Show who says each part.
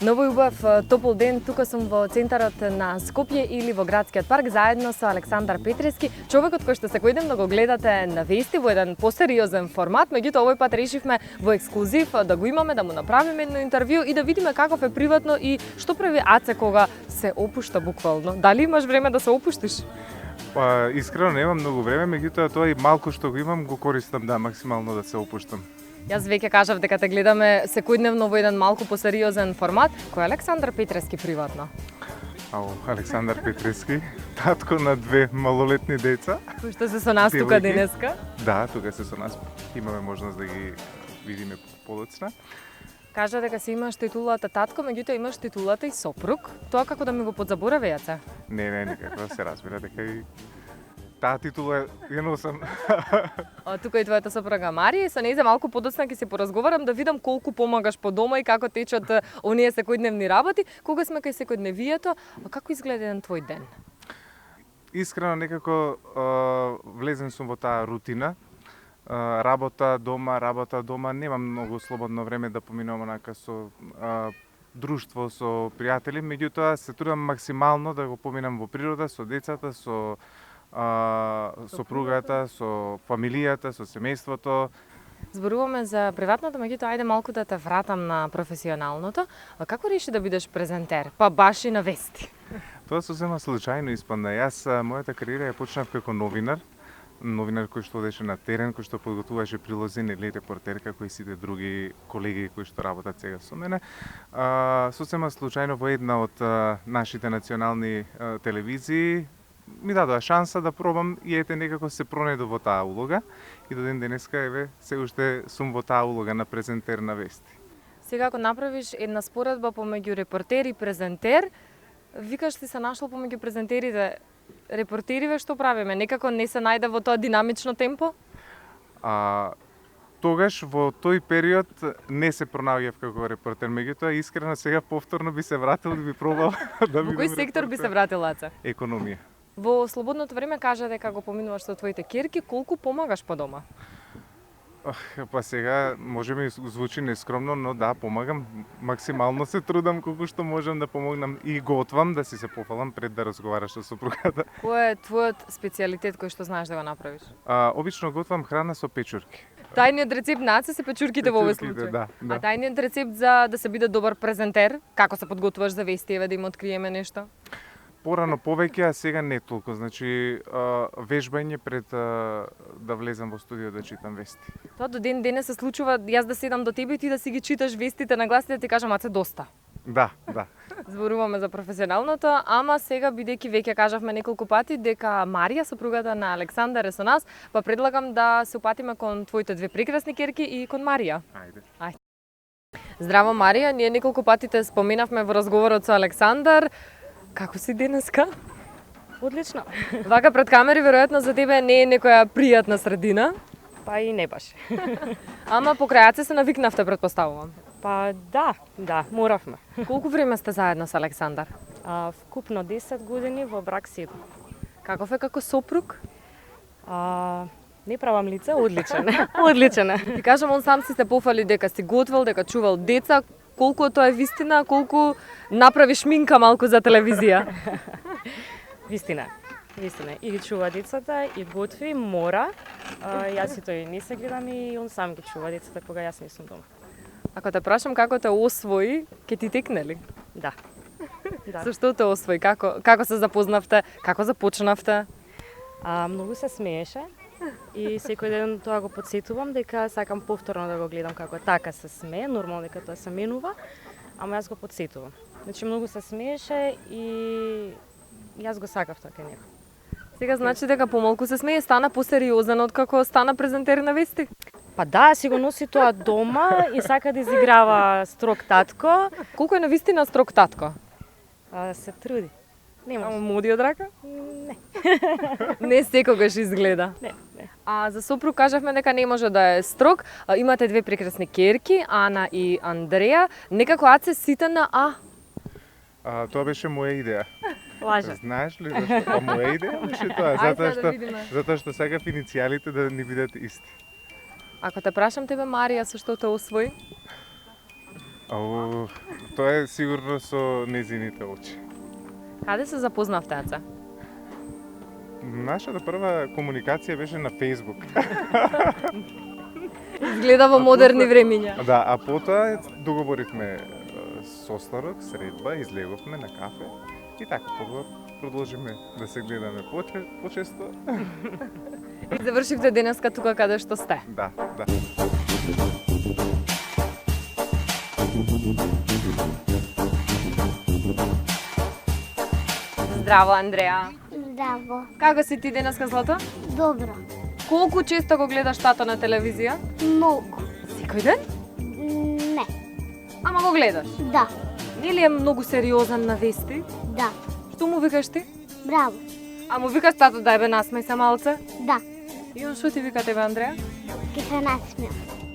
Speaker 1: Ново убав топол ден, тука сум во центарот на Скопје или во градскиот парк заедно со Александар Петрески, човекот кој што секојдневно го гледате на вести во еден посериозен формат, меѓутоа овој пат решивме во ексклузив да го имаме, да му направиме едно интервју и да видиме каков е приватно и што прави Аце кога се опушта буквално. Дали имаш време да се опуштиш?
Speaker 2: Па, искрено немам многу време, меѓутоа тоа и малку што го имам го користам максимално да се опуштам.
Speaker 1: Јас веќе кажав дека те гледаме секојдневно во еден малку посериозен формат. Кој е Александар Петрески приватно?
Speaker 2: Александар Петрески, татко на две малолетни деца.
Speaker 1: Кои што се со нас тука денеска?
Speaker 2: Да, тука се со нас. Имаме можност да ги видиме подоцна.
Speaker 1: Кажа дека си имаш титулата татко, меѓутоа имаш титулата и сопруг. Тоа како да ми го подзабораве, Јаце?
Speaker 2: Не, никако, се разбира дека и таа титула ја носам.
Speaker 1: Тука и твојата сопруга Марија, со нејзе малку подоцна ќе се поразговарам да видам колку помагаш по дома и како течат оние секојдневни работи. Кога сме кај секојдневието, како изгледа еден твој ден?
Speaker 2: Искрено некако влезен сум во таа рутина. Работа дома, немам многу слободно време да поминувам онака со друштво, со пријатели, меѓутоа се трудам максимално да го поминам во природа, со децата, со сопругата, со фамилијата, со семејството.
Speaker 1: Зборуваме за приватното, меѓутоа ајде малку да те вратам на професионалното. Како реши да бидеш презентер, па баш и на вести?
Speaker 2: Тоа сосема случајно испадна. Јас мојата кариера ја почнав како новинар кој што одеше на терен, кој што подготвуваше прилози или репортер како и сите други колеги кои што работат сега со мене. Сосема случајно во една од нашите национални телевизии ми дадоа шанса да пробам и ете некако се пронедов во таа улога и до ден денеска еве се уште сум во таа улога на презентер на вести.
Speaker 1: Сега ако направиш една споредба помеѓу репортер и презентер, викаш ли се нашол помеѓу презентерите? Репортериве што правиме? Некако не се најде во тоа динамично темпо?
Speaker 2: Тогаш во тој период не се пронаоѓав како репортер, меѓутоа искрено сега повторно би се вратил и би пробал да бидам.
Speaker 1: Во кој сектор би се вратил, Аце?
Speaker 2: Економија.
Speaker 1: Во слободното време кажа дека го поминуваш со твоите ќерки, колку помагаш по дома?
Speaker 2: Па сега може ми звучи нескромно, но да, помагам. Максимално се трудам колку што можам да помогнам и готвам, да си се пофалам пред да разговараш со сопругата.
Speaker 1: Кој е твојот специјалитет кој што знаеш да го направиш?
Speaker 2: Обично готвам храна со печурки.
Speaker 1: Тајниот рецепт на Аце се печурките во овој случај.
Speaker 2: Да.
Speaker 1: А тајниот рецепт за да се биде добар презентер, како се подготвуваш за вести, еве да им откриеме нешто?
Speaker 2: Порано повеќе, а сега не толку. Значи, вежбање пред да влезам во студио да читам вести.
Speaker 1: Тоа до ден денес се случува јас да седам до тебе и ти да си ги читаш вестите на глас и да ти кажам, Аце, доста.
Speaker 2: Да.
Speaker 1: Зборуваме за професионалното, ама сега бидејќи веќе кажавме неколку пати дека Марија, сопругата на Александар е со нас, па предлагам да се упатиме кон твоите две прекрасни ќерки и кон Марија.
Speaker 2: Ајде.
Speaker 1: Здраво, Марија, ние неколку пати те споменавме во разговорот со Александар. Како си денеска?
Speaker 3: Одлично.
Speaker 1: Вака пред камери веројатно за тебе не е некоја пријатна средина.
Speaker 3: Па и не баш.
Speaker 1: Ама покрај Аце се навикнавте, претпоставувам.
Speaker 3: Па да, моравме.
Speaker 1: Колку време сте заедно со Александар?
Speaker 3: Вкупно 10 години, во брак 7.
Speaker 1: Каков е како сопруг?
Speaker 3: Не правам лице, одличен. Одличен е.
Speaker 1: Ти кажам, он сам си се пофали дека си готвел, дека чувал деца. Колку тоа е вистина, колку направи шминка малку за телевизија?
Speaker 3: Вистина. И ги чува децата, и готви, мора. Јас и тој не се гледам и он сам ги чува децата кога јас не сум дома.
Speaker 1: Ако те прашам како те освои, ќе ти текне ли?
Speaker 3: Да.
Speaker 1: Со што те освои? Како се запознавте? Како започнавте?
Speaker 3: Многу се смееше. И секој ден тоа го подсетувам дека сакам повторно да го гледам како така се смее, нормално дека тоа се менува, ама јас го подсетувам. Значи многу се смееше и јас го сакав така него.
Speaker 1: Сега значи дека помалку се смее, стана посериозен откако стана презентер на вести?
Speaker 3: Па да, си го носи тоа дома и сака да изиграва строг татко.
Speaker 1: Колку е навистина строг татко?
Speaker 3: Се труди. Не може.
Speaker 1: Ама моди од рака?
Speaker 3: Не.
Speaker 1: Не секогаш изгледа.
Speaker 3: Не.
Speaker 1: А за сопруг кажавме дека не може да е строг. Имате две прекрасни ќерки, Ана и Андреја. Некако Аце сите на А.
Speaker 2: Тоа беше моја идеја.
Speaker 3: Лаже.
Speaker 2: Знаеш ли зашто? Моја идеја беше тоа, затоа што сакав иницијалите да ни бидат исти.
Speaker 1: Ако те прашам тебе, Марија, со што те освои?
Speaker 2: Ау, тоа е сигурно со незините очи.
Speaker 1: Каде се запознавте, Аца?
Speaker 2: Нашата прва комуникација беше на Facebook.
Speaker 1: Изгледа во модерни времиња.
Speaker 2: Да, а потоа договоривме состарок, средба, излеговме на кафе и така потоа продолжиме да се гледаме почесто.
Speaker 1: И завршивте денеска тука каде што сте.
Speaker 2: Да, да.
Speaker 1: Здраво, Андреа.
Speaker 4: Здраво.
Speaker 1: Како си ти денеска, Злато?
Speaker 4: Добро.
Speaker 1: Колку често го гледаш тато на телевизија?
Speaker 4: Многу.
Speaker 1: Секој ден?
Speaker 4: Не.
Speaker 1: Ама го гледаш.
Speaker 4: Да.
Speaker 1: Нели е многу сериозен на вести?
Speaker 4: Да.
Speaker 1: Што му викаш ти?
Speaker 4: Браво.
Speaker 1: А му викаш тато дај бе насмеј се малце?
Speaker 4: Да.
Speaker 1: И он што ти вика тебе, Андреа?
Speaker 4: Ке се насмеам.